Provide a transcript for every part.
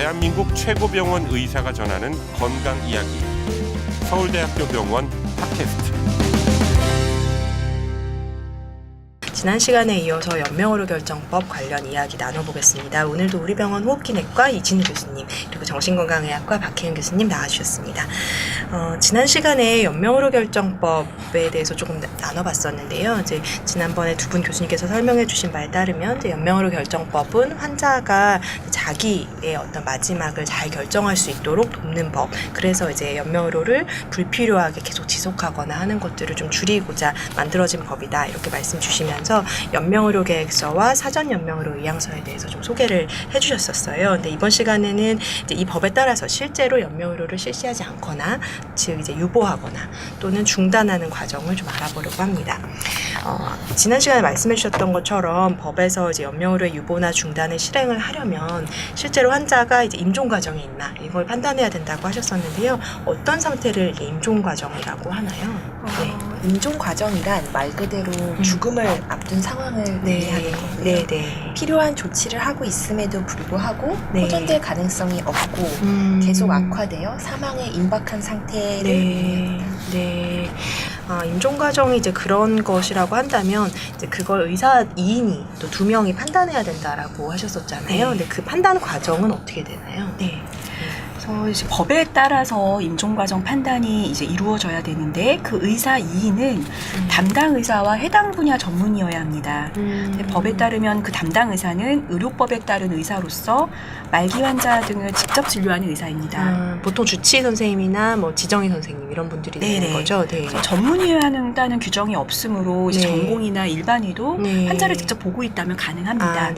대한민국 최고병원 의사가 전하는 건강 이야기. 서울대학교 병원 팟캐스트. 지난 시간에 이어서 연명의료 결정법 관련 이야기 나눠보겠습니다. 오늘도 우리 병원 호흡기내과 이진우 교수님 그리고 정신건강의학과 박혜은 교수님 나와주셨습니다. 지난 시간에 연명의료 결정법에 대해서 조금 나눠봤었는데요. 이제 지난번에 두 분 교수님께서 설명해주신 바에 따르면 이제 연명의료 결정법은 환자가 자기의 어떤 마지막을 잘 결정할 수 있도록 돕는 법. 그래서 이제 연명의료를 불필요하게 계속 지속하거나 하는 것들을 좀 줄이고자 만들어진 법이다. 이렇게 말씀 주시면서 연명의료 계획서와 사전 연명의료 의향서에 대해서 좀 소개를 해주셨었어요. 근데 이번 시간에는 이제 이 법에 따라서 실제로 연명의료를 실시하지 않거나, 즉 이제 유보하거나 또는 중단하는 과정을 좀 알아보려고 합니다. 지난 시간에 말씀해주셨던 것처럼 법에서 이제 연명의료의 유보나 중단을 실행을 하려면 실제로 환자가 이제 임종 과정에 있나 이걸 판단해야 된다고 하셨었는데요. 어떤 상태를 임종 과정이라고 하나요? 임종 과정이란 말 그대로 죽음을 앞둔 상황을 의미하는 거고요. 네. 필요한 조치를 하고 있음에도 불구하고 네. 호전될 가능성이 없고 계속 악화되어 사망에 임박한 상태를 네. 임종 과정이 이제 그런 것이라고 한다면 이제 그걸 의사 2인이 또 2명이 판단해야 된다라고 하셨었잖아요. 근데 그 판단 과정은 어떻게 되나요? 그래서 이제 법에 따라서 임종 과정 판단이 이제 이루어져야 되는데 그 의사 2인은 담당 의사와 해당 분야 전문의여야 합니다. 법에 따르면 그 담당 의사는 의료법에 따른 의사로서 말기 환자 등을 직접 진료하는 의사입니다. 보통 주치의 선생님이나 뭐 지정의 선생님 이런 분들이 되는 거죠. 네. 그래서 전문의여야 한다는 규정이 없으므로 이제 전공이나 일반의도 환자를 직접 보고 있다면 가능합니다.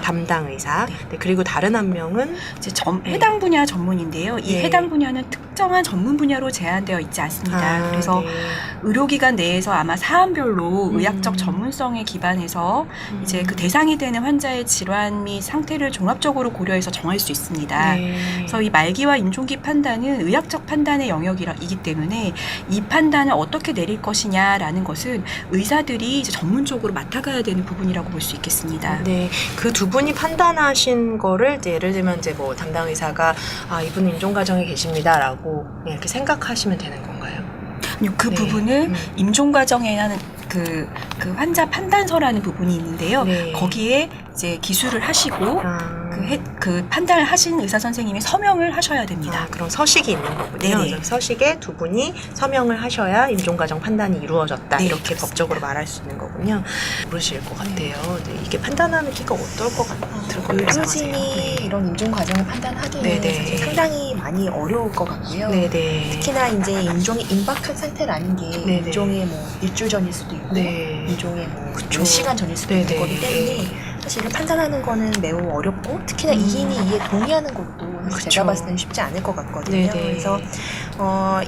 담당 의사. 네. 그리고 다른 한 명은 이제 해당 분야 전문인데요. 이 해당 분야는 특정한 전문 분야로 제한되어 있지 않습니다. 그래서 의료기관 내에서 아마 사안별로 의학적 전문성에 기반해서 이제 그 대상이 되는 환자의 질환 및 상태를 종합적으로 고려해서 정할 수 있습니다. 그래서 이 말기와 임종기 판단은 의학적 판단의 영역이기 때문에 이 판단을 어떻게 내릴 것이냐라는 것은 의사들이 이제 전문적으로 맡아가야 되는 부분이라고 볼 수 있겠습니다. 네, 그 두 분이 판단하신 거를 이제 예를 들면 이제 뭐 담당 의사가 이분 임종 과정에 계십니다라고 이렇게 생각하시면 되는 건가요? 아니요, 그 부분은 임종 과정에는 그 환자 판단서라는 부분이 있는데요. 거기에 이제 기술을 하시고 그 판단을 하신 의사 선생님이 서명을 하셔야 됩니다. 그럼 서식이 있는 거군요. 서식에 두 분이 서명을 하셔야 임종 과정 판단이 이루어졌다. 이렇게 법적으로 말할 수 있는 거군요. 모르실 것 같아요. 이게 판단하기가 어떨 것 같아요? 의료진이 이런 임종 과정을 판단하기는 사실 상당히 많이 어려울 것 같고요. 특히나 이제 임종이 임박한 상태라는 게 임종의 뭐 일주일 전일 수도 있고 임종의 뭐 몇 시간 전일 수도 있는 거기 때문에 사실은 판단하는 거는 매우 어렵고 특히나 2인이 이에 동의하는 것도 제가 봤을 때는 쉽지 않을 것 같거든요. 그래서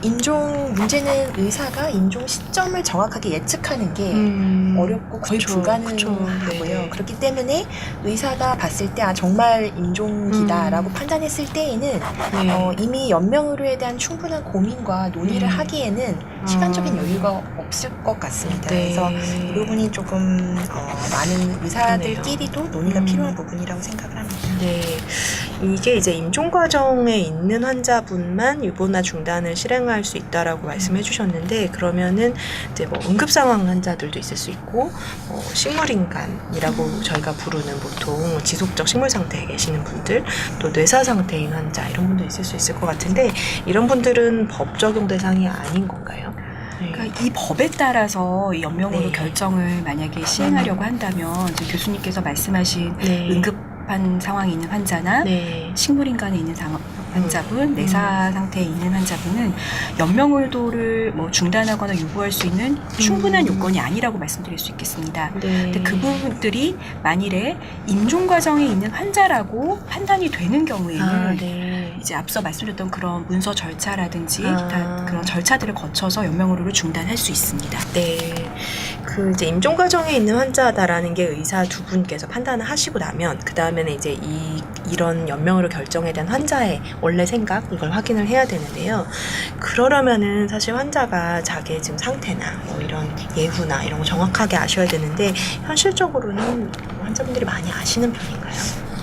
임종 문제는 의사가 임종 시점을 정확하게 예측하는 게 어렵고 거의 불가능하고요. 그렇기 때문에 의사가 봤을 때 정말 임종기다라고 판단했을 때에는 이미 연명의료에 대한 충분한 고민과 논의를 하기에는 시간적인 여유가 없을 것 같습니다. 그래서 이 부분이 조금 많은 의사들끼리도 논의가 필요한 부분이라고 생각을 합니다. 이게 이제 임종 과정에 있는 환자분만 유보나 중단을 실행할 수 있다라고 말씀해 주셨는데, 그러면은 이제 뭐 응급 상황 환자들도 있을 수 있고, 식물인간이라고 저희가 부르는 보통 지속적 식물 상태에 계시는 분들, 또 뇌사 상태인 환자 이런 분도 있을 수 있을 것 같은데, 이런 분들은 법 적용 대상이 아닌 건가요? 그러니까 이 법에 따라서 이 연명의료 결정을 만약에 시행하려고 한다면 이제 교수님께서 말씀하신 응급한 상황이 있는 환자나 식물인간에 있는 환자분, 내사 상태에 있는 환자분은 연명의료를 뭐 중단하거나 유보할 수 있는 충분한 요건이 아니라고 말씀드릴 수 있겠습니다. 근데 그 부분들이 만일에 임종 과정에 있는 환자라고 판단이 되는 경우에는 이제 앞서 말씀드렸던 그런 문서 절차라든지 기타 그런 절차들을 거쳐서 연명의료를 중단할 수 있습니다. 그 이제 임종 과정에 있는 환자다라는 게 의사 두 분께서 판단을 하시고 나면 그 다음에는 이제 이런 연명의료 결정에 대한 환자의 원래 생각 이걸 확인을 해야 되는데요. 그러려면은 사실 환자가 자기의 지금 상태나 뭐 이런 예후나 이런 거 정확하게 아셔야 되는데 현실적으로는 환자분들이 많이 아시는 편인가요?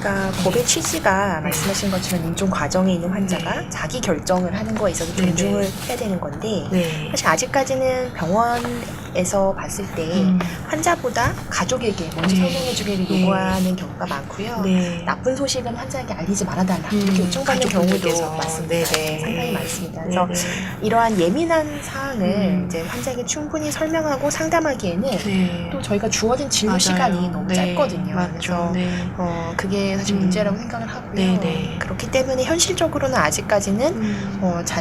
그러니까 법의 취지가 말씀하신 것처럼 임종 과정에 있는 환자가 자기 결정을 하는 거에 있어서 존중을 해야 되는 건데 사실 아직까지는 병원에서 봤을 때 환자보다 가족에게 먼저 설명해 주기를 요구하는 경우가 많고요. 나쁜 소식은 환자에게 알리지 말아달라 이렇게 요청받는 경우도 많습니다. 상당히 많습니다. 그래서 이러한 예민한 사항을 이제 환자에게 충분히 설명하고 상담하기에는 또 저희가 주어진 진료 시간이 너무 짧거든요. 그래서 그게 사실 문제라고 생각을 하고요. 그렇기 때문에 현실적으로는 아직까지는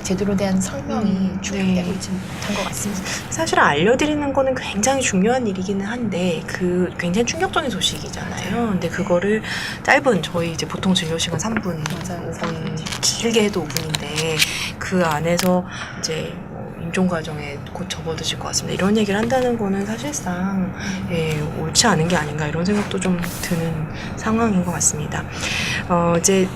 제대로 대한 설명이 충족되고 있지 못한 것 같습니다. 사실 알려드리는 거는 굉장히 중요한 일이기는 한데 그 굉장히 충격적인 소식이잖아요. 근데 그거를 짧은 저희 이제 보통 진료 시간 3분, 5분 길게 해도 5분인데 그 안에서 이제 임종 과정에 곧 접어드실 것 같습니다. 이런 얘기를 한다는 거는 사실상 옳지 않은 게 아닌가 이런 생각도 좀 드는 상황인 것 같습니다. 이제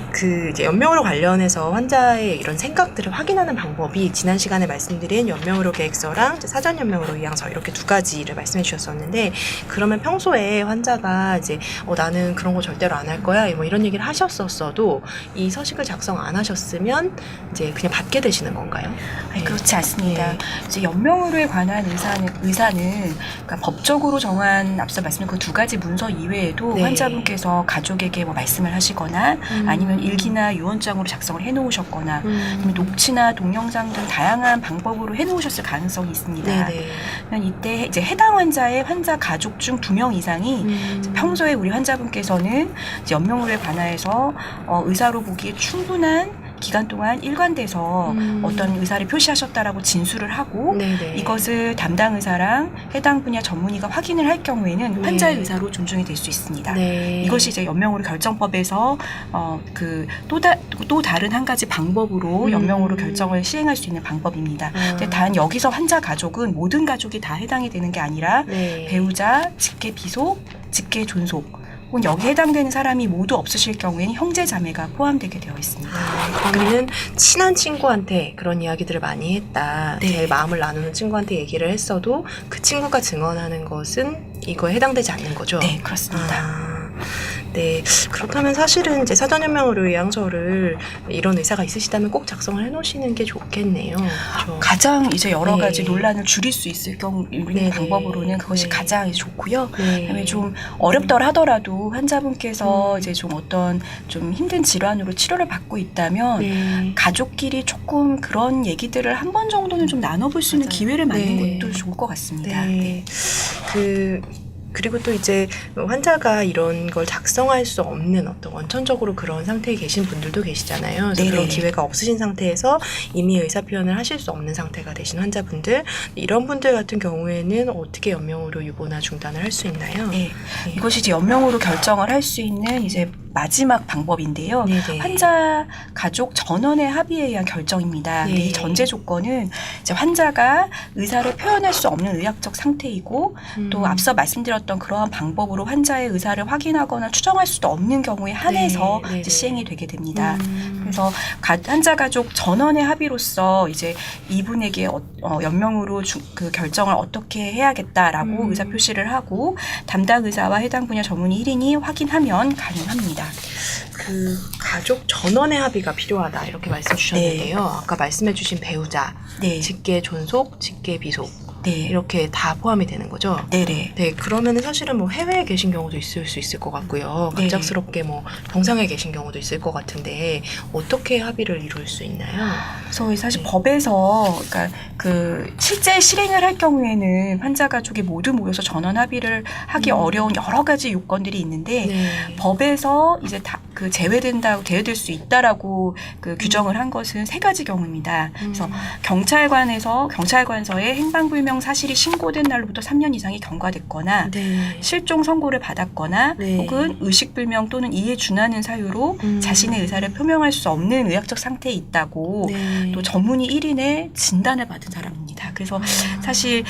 연명으로 관련해서 환자의 이런 생각들을 확인하는 방법이 지난 시간에 말씀드린 연명으로 계획서랑 사전 연명으로 의향서 이렇게 두 가지를 말씀해 주셨었는데 그러면 평소에 환자가 이제 나는 그런 거 절대로 안 할 거야 뭐 이런 얘기를 하셨었어도 이 서식을 작성 안 하셨으면 이제 그냥 받게 되시는 건가요? 아니, 그렇지 않습니다. 이제 연명으로에 관한 의사는 그러니까 법적으로 정한 앞서 말씀드린 그 두 가지 문서 이외에도 환자분께서 가족에게 뭐 말씀을 하시거나 아니면 일기나 유언장으로 작성을 해놓으셨거나 아니면 녹취나 동영상 등 다양한 방법으로 해놓으셨을 가능성이 있습니다. 이때 이제 해당 환자의 환자 가족 중 2명 이상이 평소에 우리 환자분께서는 이제 연명으로에 관하여서 의사로 보기에 충분한 기간 동안 일관돼서 어떤 의사를 표시하셨다라고 진술을 하고 이것을 담당 의사랑 해당 분야 전문의가 확인을 할 경우에는 환자의 의사로 존중이 될 수 있습니다. 이것이 이제 연명으로 결정법에서 또 다른 한 가지 방법으로 연명으로 결정을 시행할 수 있는 방법입니다. 근데 단 여기서 환자 가족은 모든 가족이 다 해당이 되는 게 아니라 배우자, 직계 비속, 직계 존속 혹은 여기에 해당되는 사람이 모두 없으실 경우에는 형제 자매가 포함되게 되어 있습니다. 그러면 친한 친구한테 그런 이야기들을 많이 했다. 제일 마음을 나누는 친구한테 얘기를 했어도 그 친구가 증언하는 것은 이거에 해당되지 않는 거죠? 네, 그렇습니다. 네, 그렇다면 사실은 이제 사전연명으로 의향서를 이런 의사가 있으시다면 꼭 작성을 해놓으시는 게 좋겠네요. 그렇죠? 가장 이제 여러 가지 논란을 줄일 수 있을 경우 방법으로는 그것이 가장 좋고요. 그다음에 좀 어렵더라 하더라도 환자분께서 이제 좀 어떤 좀 힘든 질환으로 치료를 받고 있다면 가족끼리 조금 그런 얘기들을 한 번 정도는 좀 나눠볼 수 있는 기회를 만드는 것도 좋을 것 같습니다. 그리고 또 이제 환자가 이런 걸 작성할 수 없는 어떤 원천적으로 그런 상태에 계신 분들도 계시잖아요. 그래서 그런 기회가 없으신 상태에서 이미 의사 표현을 하실 수 없는 상태가 되신 환자분들 이런 분들 같은 경우에는 어떻게 연명으로 유보나 중단을 할 수 있나요? 이것이 이제 연명으로 결정을 할 수 있는 이제 마지막 방법인데요. 환자 가족 전원의 합의에 의한 결정입니다. 이 전제 조건은 이제 환자가 의사를 표현할 수 없는 의학적 상태이고 또 앞서 말씀드렸던 그러한 방법으로 환자의 의사를 확인하거나 추정할 수도 없는 경우에 한해서 이제 시행이 되게 됩니다. 그래서 환자 가족 전원의 합의로서 이제 이분에게 연명으로 그 결정을 어떻게 해야겠다라고 의사 표시를 하고 담당 의사와 해당 분야 전문의 1인이 확인하면 가능합니다. 그 가족 전원의 합의가 필요하다 이렇게 말씀 주셨는데요. 아까 말씀해 주신 배우자, 직계 존속, 직계 비속 이렇게 다 포함이 되는 거죠? 네, 그러면은 사실은 뭐 해외에 계신 경우도 있을 수 있을 것 같고요. 갑작스럽게 뭐 병상에 계신 경우도 있을 것 같은데 어떻게 합의를 이룰 수 있나요? 그래서 사실 법에서 그러니까 그 실제 실행을 할 경우에는 환자 가족이 모두 모여서 전원 합의를 하기 어려운 여러 가지 요건들이 있는데 법에서 이제 다 그 제외될 수 있다라고 그 규정을 한 것은 3가지 경우입니다. 그래서 경찰관서에 행방불명 사실이 신고된 날로부터 3년 이상이 경과됐거나 실종 선고를 받았거나 혹은 의식불명 또는 이에 준하는 사유로 자신의 의사를 표명할 수 없는 의학적 상태에 있다고 또 전문의 1인의 진단을 받은 사람입니다. 그래서 사실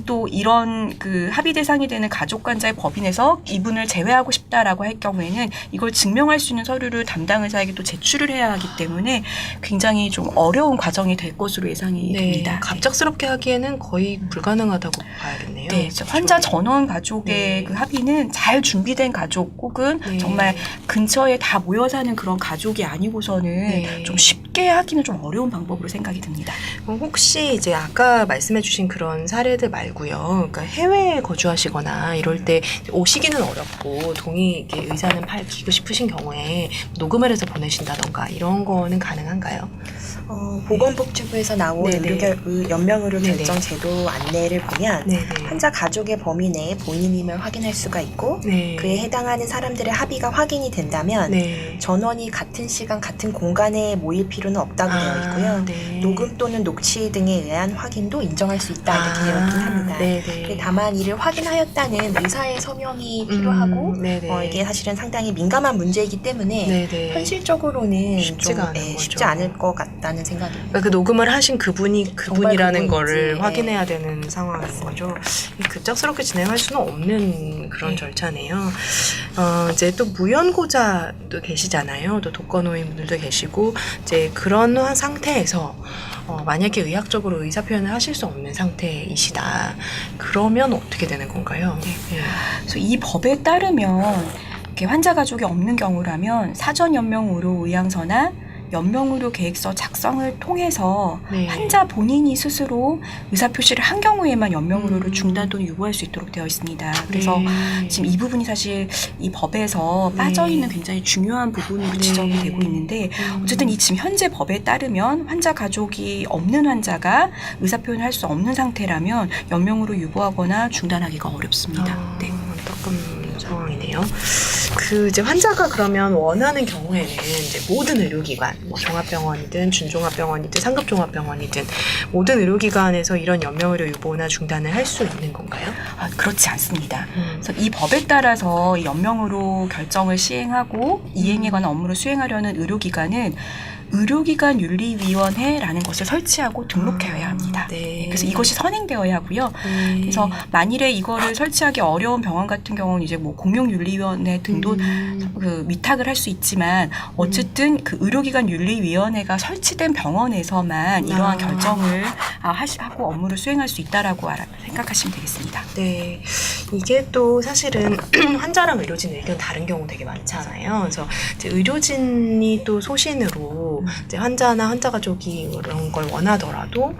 또 이런 그 합의 대상이 되는 가족관자의 법인에서 이분을 제외하고 싶다라고 할 경우에는 이걸 증명할 수 있는 서류를 담당 의사에게 또 제출을 해야 하기 때문에 굉장히 좀 어려운 과정이 될 것으로 예상이 됩니다. 갑작스럽게 하기에는 거의 불가능하다고 봐야겠네요. 네, 환자 전원 가족의 그 합의는 잘 준비된 가족 혹은 정말 근처에 다 모여 사는 그런 가족이 아니고서는 좀 쉽게 하기는 좀 어려운 방법으로 생각이 듭니다. 혹시 이제 아까 말씀해주신 그런 사례들 말고요, 그러니까 해외에 거주하시거나 이럴 때 오시기는 어렵고 이게 의사는 밝히고 싶으신 경우에 녹음을 해서 보내신다던가 이런 거는 가능한가요? 보건복지부에서 나온 연명의료 결정 제도 안내를 보면 환자 가족의 범위 내에 본인임을 확인할 수가 있고 그에 해당하는 사람들의 합의가 확인이 된다면 전원이 같은 시간 같은 공간에 모일 필요는 없다고 되어 있고요. 녹음 또는 녹취 등에 의한 확인도 인정할 수 있다 이렇게 되어 있긴 합니다. 다만 이를 확인하였다는 의사의 서명이 필요하고 이게 사실은 상당히 민감한 문제이기 때문에 현실적으로는 쉽지 않을 것 같다는 생각입니다. 그러니까 그 녹음을 하신 그분이라는 거를 확인해야 되는 상황인 거죠. 급작스럽게 진행할 수는 없는 그런 절차네요. 이제 또 무연고자도 계시잖아요. 또 독거노인분들도 계시고 이제 그런 상태에서 만약에 의학적으로 의사 표현을 하실 수 없는 상태이시다. 그러면 어떻게 되는 건가요? 그래서 이 법에 따르면 이렇게 환자 가족이 없는 경우라면 사전 연명 의료 의향서나 연명의료 계획서 작성을 통해서 환자 본인이 스스로 의사표시를 한 경우에만 연명의료를 중단 또는 유보할 수 있도록 되어 있습니다. 그래서 지금 이 부분이 사실 이 법에서 빠져있는 굉장히 중요한 부분으로 지적이 되고 있는데 어쨌든 이 지금 현재 법에 따르면 환자 가족이 없는 환자가 의사표현을 할 수 없는 상태라면 연명의료 유보하거나 중단하기가 어렵습니다. 안타까운 상황이네요. 이제 환자가 그러면 원하는 경우에는 이제 모든 의료기관, 종합병원이든 준종합병원이든 상급종합병원이든 모든 의료기관에서 이런 연명의료 유보나 중단을 할 수 있는 건가요? 그렇지 않습니다. 그래서 이 법에 따라서 이 연명의료 결정을 시행하고 이행에 관한 업무를 수행하려는 의료기관은 의료기관 윤리위원회라는 것을 설치하고 등록해야 합니다. 그래서 이것이 선행되어야 하고요. 그래서 만일에 이거를 설치하기 어려운 병원 같은 경우는 이제 공용윤리위원회 등도 그 위탁을 할 수 있지만 어쨌든 그 의료기관 윤리위원회가 설치된 병원에서만 이러한 결정을 하고 업무를 수행할 수 있다라고 생각하시면 되겠습니다. 네, 이게 또 사실은 환자랑 의료진 의견 다른 경우 되게 많잖아요. 그래서 이제 의료진이 또 소신으로 이제 환자나 환자 가족이 그런 걸 원하더라도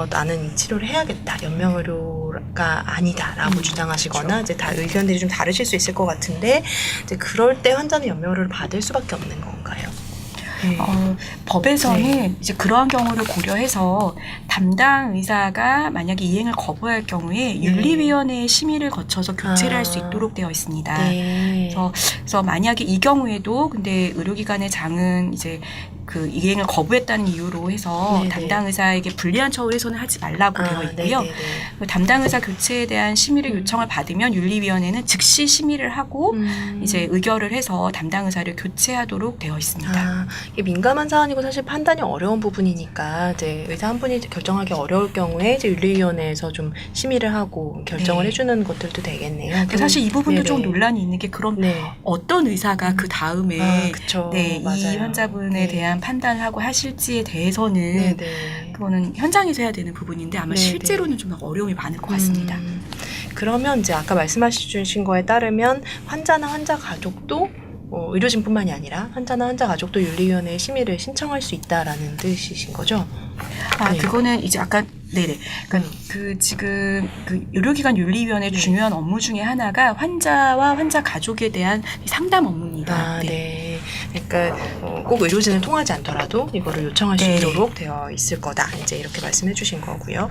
나는 이 치료를 해야겠다, 연명의료가 아니다라고 주장하시거나 이제 다 의견들이 좀 다르실 수 있을 것 같은데 이제 그럴 때 환자는 연명의료를 받을 수밖에 없는 건가요? 법에서는 이제 그러한 경우를 고려해서 담당 의사가 만약에 이행을 거부할 경우에 윤리위원회의 심의를 거쳐서 교체를 할 수 있도록 되어 있습니다. 그래서 만약에 이 경우에도 근데 의료기관의 장은 이제 그 이행을 거부했다는 이유로 해서 담당 의사에게 불리한 처우 훼손을 하지 말라고 되어 있고요. 담당 의사 교체에 대한 심의를 요청을 받으면 윤리위원회는 즉시 심의를 하고 이제 의결을 해서 담당 의사를 교체하도록 되어 있습니다. 이게 민감한 사안이고 사실 판단이 어려운 부분이니까 이제 의사 한 분이 결정하기 어려울 경우에 이제 윤리위원회에서 좀 심의를 하고 결정을 해주는 것들도 되겠네요. 사실 이 부분도 좀 논란이 있는 게 그럼 어떤 의사가 그 다음에 이 환자분에 대한 판단을 하고 하실지에 대해서는 그거는 현장에서 해야 되는 부분인데 아마 실제로는 좀 어려움이 많을 것 같습니다. 그러면 이제 아까 말씀하신 거에 따르면 환자나 환자 가족도 의료진뿐만이 아니라 환자나 환자 가족도 윤리위원회에 심의를 신청할 수 있다라는 뜻이신 거죠? 그거는 이제 아까 그러니까 그 지금 그 의료기관 윤리위원회 중요한 업무 중에 하나가 환자와 환자 가족에 대한 상담 업무입니다. 그러니까 꼭 의료진을 통하지 않더라도 이거를 요청할 수 있도록 되어 있을 거다. 이제 이렇게 말씀해 주신 거고요.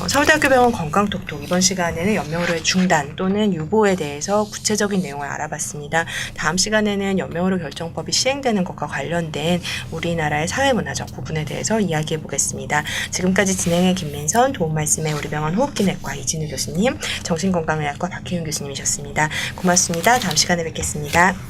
서울대학교병원 건강톡톡 이번 시간에는 연명의료의 중단 또는 유보에 대해서 구체적인 내용을 알아봤습니다. 다음 시간에는 연명의료 결정법이 시행되는 것과 관련된 우리나라의 사회문화적 부분에 대해서 이야기해 보겠습니다. 지금까지 진행해 김민선, 도움 말씀에 우리 병원 호흡기내과 이진우 교수님, 정신건강의학과 박혜윤 교수님이셨습니다. 고맙습니다. 다음 시간에 뵙겠습니다.